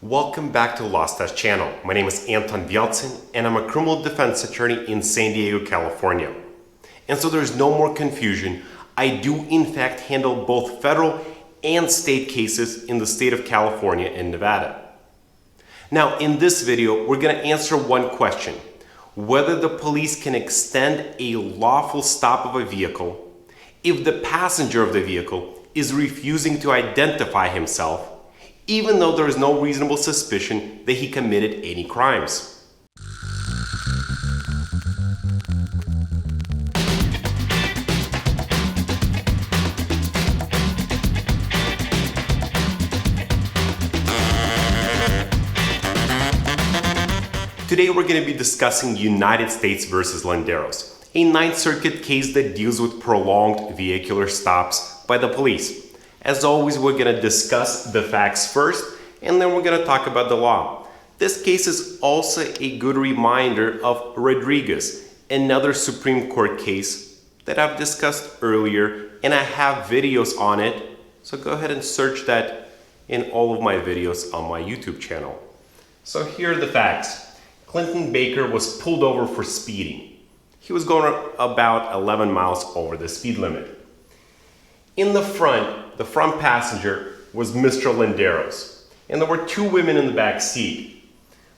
Welcome back to Lost Test channel. My name is Anton Bieltsin and I'm a criminal defense attorney in San Diego, California. And so there's no more confusion. I do in fact handle both federal and state cases in the state of California and Nevada. Now in this video, we're going to answer one question: whether the police can extend a lawful stop of a vehicle if the passenger of the vehicle is refusing to identify himself, even though there is no reasonable suspicion that he committed any crimes. Today we're going to be discussing United States versus Landeros, a Ninth Circuit case that deals with prolonged vehicular stops by the police. As always, we're going to discuss the facts first, and then we're going to talk about the law. This case is also a good reminder of Rodriguez, another Supreme Court case that I've discussed earlier, and I have videos on it, so go ahead and search that in all of my videos on my YouTube channel. So here are the facts. Clinton Baker was pulled over for speeding. He was going about 11 miles over the speed limit. In the front passenger was Mr. Landeros, and there were two women in the back seat.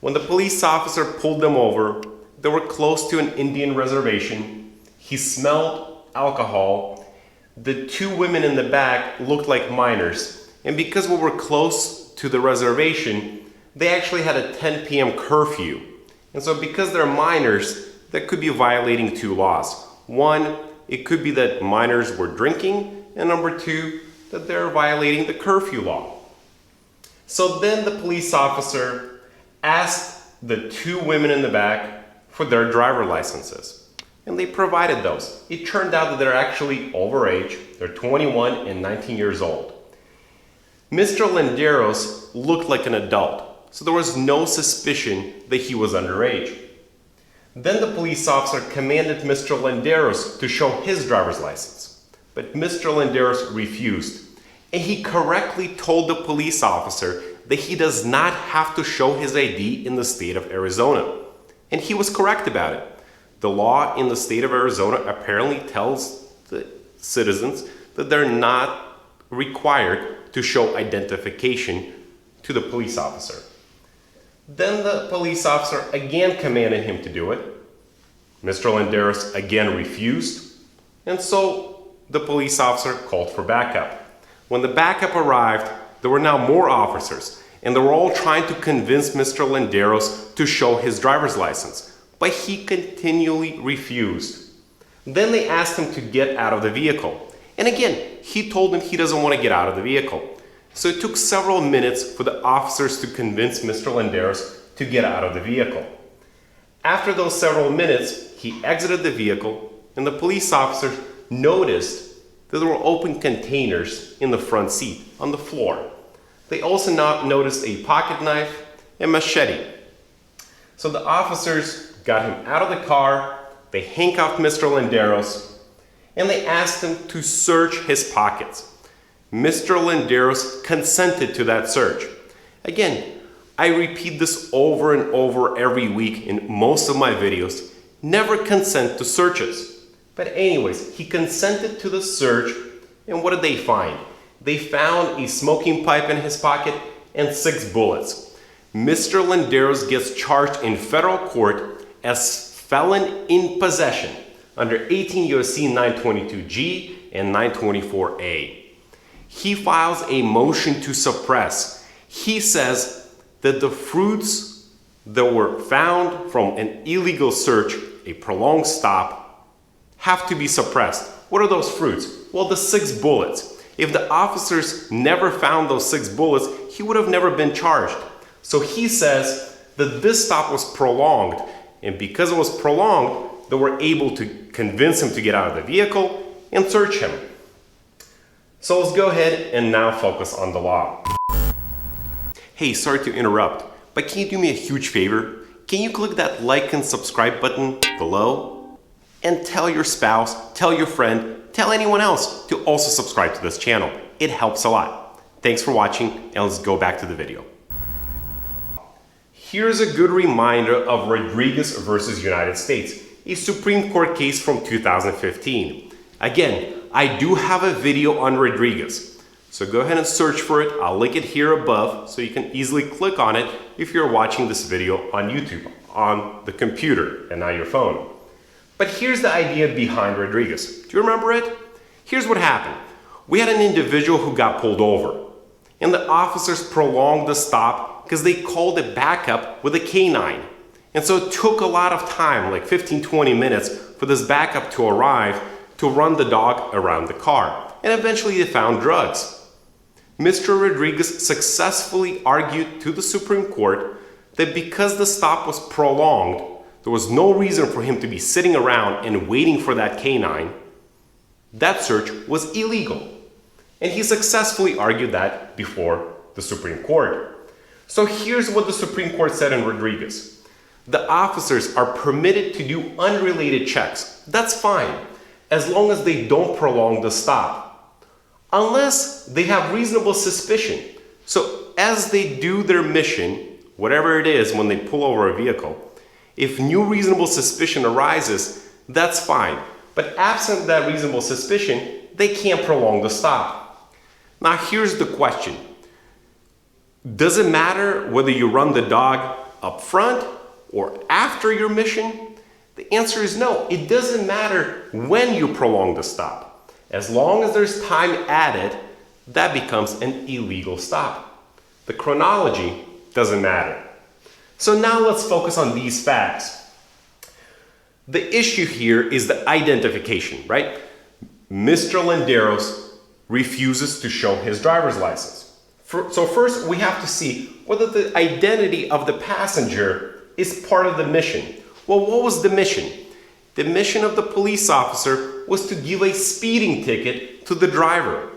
When the police officer pulled them over, they were close to an Indian reservation. He smelled alcohol. The two women in the back looked like minors, and because we were close to the reservation, they actually had a 10 p.m. curfew. And so because they're minors, that could be violating two laws. One, it could be that minors were drinking, and number two, that they're violating the curfew law. So then the police officer asked the two women in the back for their driver licenses, and they provided those. It turned out that they're actually overage. They're 21 and 19 years old. Mr. Landeros looked like an adult, so there was no suspicion that he was underage. Then the police officer commanded Mr. Landeros to show his driver's license, but Mr. Landeros refused. And he correctly told the police officer that he does not have to show his ID in the state of Arizona. And he was correct about it. The law in the state of Arizona apparently tells the citizens that they're not required to show identification to the police officer. Then the police officer again commanded him to do it. Mr. Landeros again refused, and so the police officer called for backup. When the backup arrived, there were now more officers, and they were all trying to convince Mr. Landeros to show his driver's license, but he continually refused. Then they asked him to get out of the vehicle, and again, he told them he doesn't want to get out of the vehicle. So it took several minutes for the officers to convince Mr. Landeros to get out of the vehicle. After those several minutes, he exited the vehicle, and the police officers noticed that there were open containers in the front seat on the floor. They also noticed a pocket knife and machete. So the officers got him out of the car, they handcuffed Mr. Landeros, and they asked him to search his pockets. Mr. Landeros consented to that search. Again, I repeat this over and over every week in most of my videos. Never consent to searches. But anyways, he consented to the search, and what did they find? They found a smoking pipe in his pocket and 6 bullets. Mr. Landeros gets charged in federal court as felon in possession under 18 U.S.C. 922G and 924A. He files a motion to suppress. He says that the fruits that were found from an illegal search, a prolonged stop, have to be suppressed. What are those fruits? Well, the 6 bullets. If the officers never found those 6 bullets, he would have never been charged. So he says that this stop was prolonged, and because it was prolonged, they were able to convince him to get out of the vehicle and search him. So let's go ahead and now focus on the law. Hey, sorry to interrupt, but can you do me a huge favor? Can you click that like and subscribe button below? And tell your spouse, tell your friend, tell anyone else to also subscribe to this channel. It helps a lot. Thanks for watching, and let's go back to the video. Here's a good reminder of Rodriguez versus United States, a Supreme Court case from 2015. Again, I do have a video on Rodriguez, so go ahead and search for it. I'll link it here above so you can easily click on it if you're watching this video on YouTube, on the computer and not your phone. But here's the idea behind Rodriguez. Do you remember it? Here's what happened. We had an individual who got pulled over, and the officers prolonged the stop because they called it backup with a canine. And so it took a lot of time, like 15-20 minutes, for this backup to arrive to run the dog around the car. And eventually they found drugs. Mr. Rodriguez successfully argued to the Supreme Court that because the stop was prolonged, there was no reason for him to be sitting around and waiting for that canine. That search was illegal. And he successfully argued that before the Supreme Court. So here's what the Supreme Court said in Rodriguez. The officers are permitted to do unrelated checks. That's fine, as long as they don't prolong the stop. Unless they have reasonable suspicion. So as they do their mission, whatever it is when they pull over a vehicle, if new reasonable suspicion arises, that's fine. But absent that reasonable suspicion, they can't prolong the stop. Now here's the question. Does it matter whether you run the dog up front or after your mission? The answer is no. It doesn't matter when you prolong the stop. As long as there's time added, that becomes an illegal stop. The chronology doesn't matter. So now let's focus on these facts. The issue here is the identification, right? Mr. Landeros refuses to show his driver's license. So first we have to see whether the identity of the passenger is part of the mission. Well, what was the mission? The mission of the police officer was to give a speeding ticket to the driver.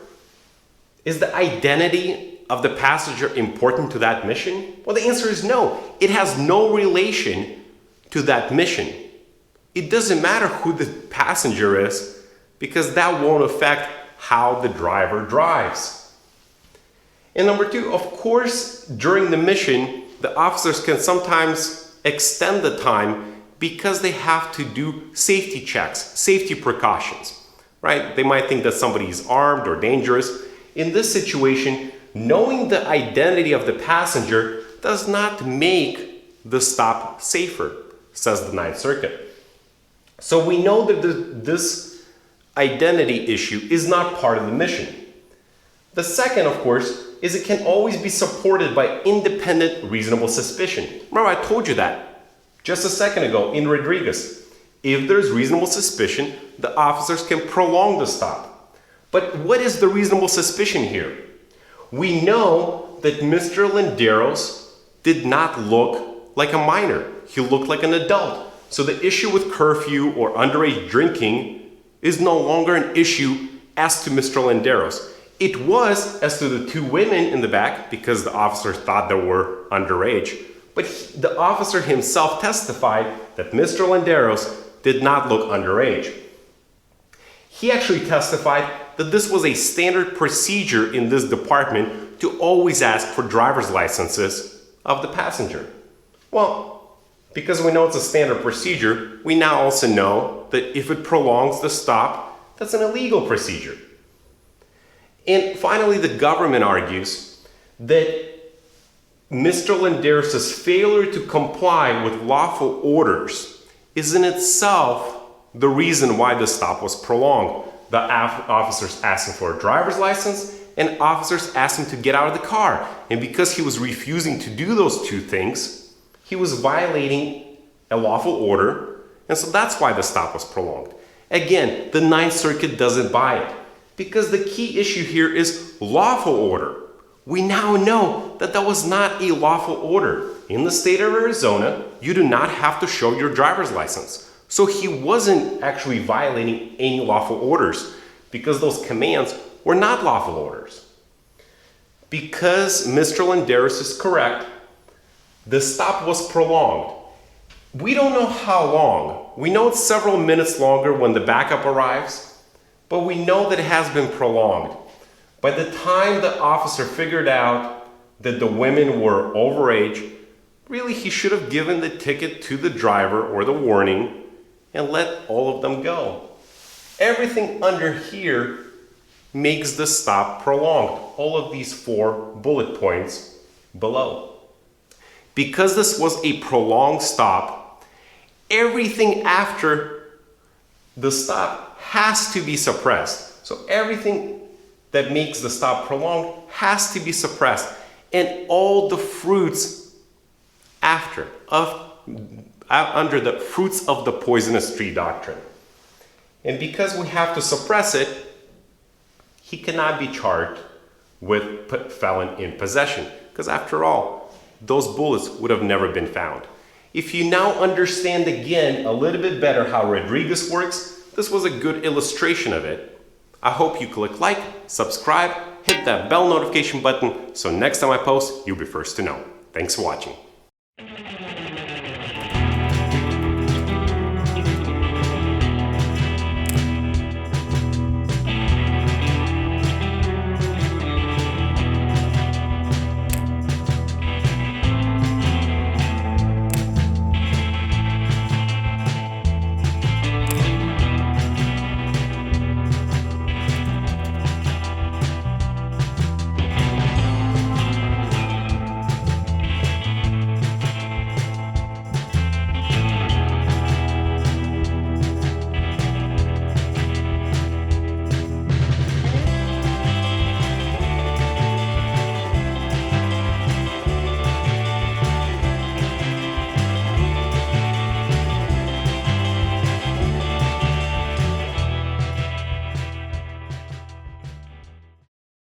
Is the identity of the passenger important to that mission? Well, the answer is no. It has no relation to that mission. It doesn't matter who the passenger is because that won't affect how the driver drives. And number two, of course, during the mission, the officers can sometimes extend the time because they have to do safety checks, safety precautions, right? They might think that somebody is armed or dangerous. In this situation, knowing the identity of the passenger does not make the stop safer, says the Ninth Circuit. So we know that this identity issue is not part of the mission. The second, of course, is it can always be supported by independent reasonable suspicion. Remember, I told you that just a second ago in Rodriguez. If there's reasonable suspicion, the officers can prolong the stop. But what is the reasonable suspicion here? We know that Mr. Landeros did not look like a minor. He looked like an adult. So the issue with curfew or underage drinking is no longer an issue as to Mr. Landeros. It was as to the two women in the back because the officers thought they were underage. But the officer himself testified that Mr. Landeros did not look underage. He actually testified that this was a standard procedure in this department to always ask for driver's licenses of the passenger. Well, because we know it's a standard procedure, we now also know that if it prolongs the stop, that's an illegal procedure. And finally, the government argues that Mr. Landeros' failure to comply with lawful orders is in itself the reason why the stop was prolonged. The officers asked him for a driver's license and officers asked him to get out of the car. And because he was refusing to do those two things, he was violating a lawful order. And so that's why the stop was prolonged. Again, the Ninth Circuit doesn't buy it. Because the key issue here is lawful order. We now know that that was not a lawful order. In the state of Arizona, you do not have to show your driver's license. So he wasn't actually violating any lawful orders because those commands were not lawful orders. Because Mr. Landeros is correct, the stop was prolonged. We don't know how long. We know it's several minutes longer when the backup arrives. But we know that it has been prolonged. By the time the officer figured out that the women were overage, Really, he should have given the ticket to the driver or the warning and let all of them go. Everything under here makes the stop prolonged. All of these 4 bullet points below. Because this was a prolonged stop, everything after the stop has to be suppressed. So everything that makes the stop prolonged has to be suppressed. And all the fruits under the fruits of the poisonous tree doctrine. And because we have to suppress it, he cannot be charged with felon in possession. Because after all, those bullets would have never been found. If you now understand again a little bit better how Rodriguez works, this was a good illustration of it. I hope you click like, subscribe, hit that bell notification button so next time I post, you'll be first to know. Thanks for watching.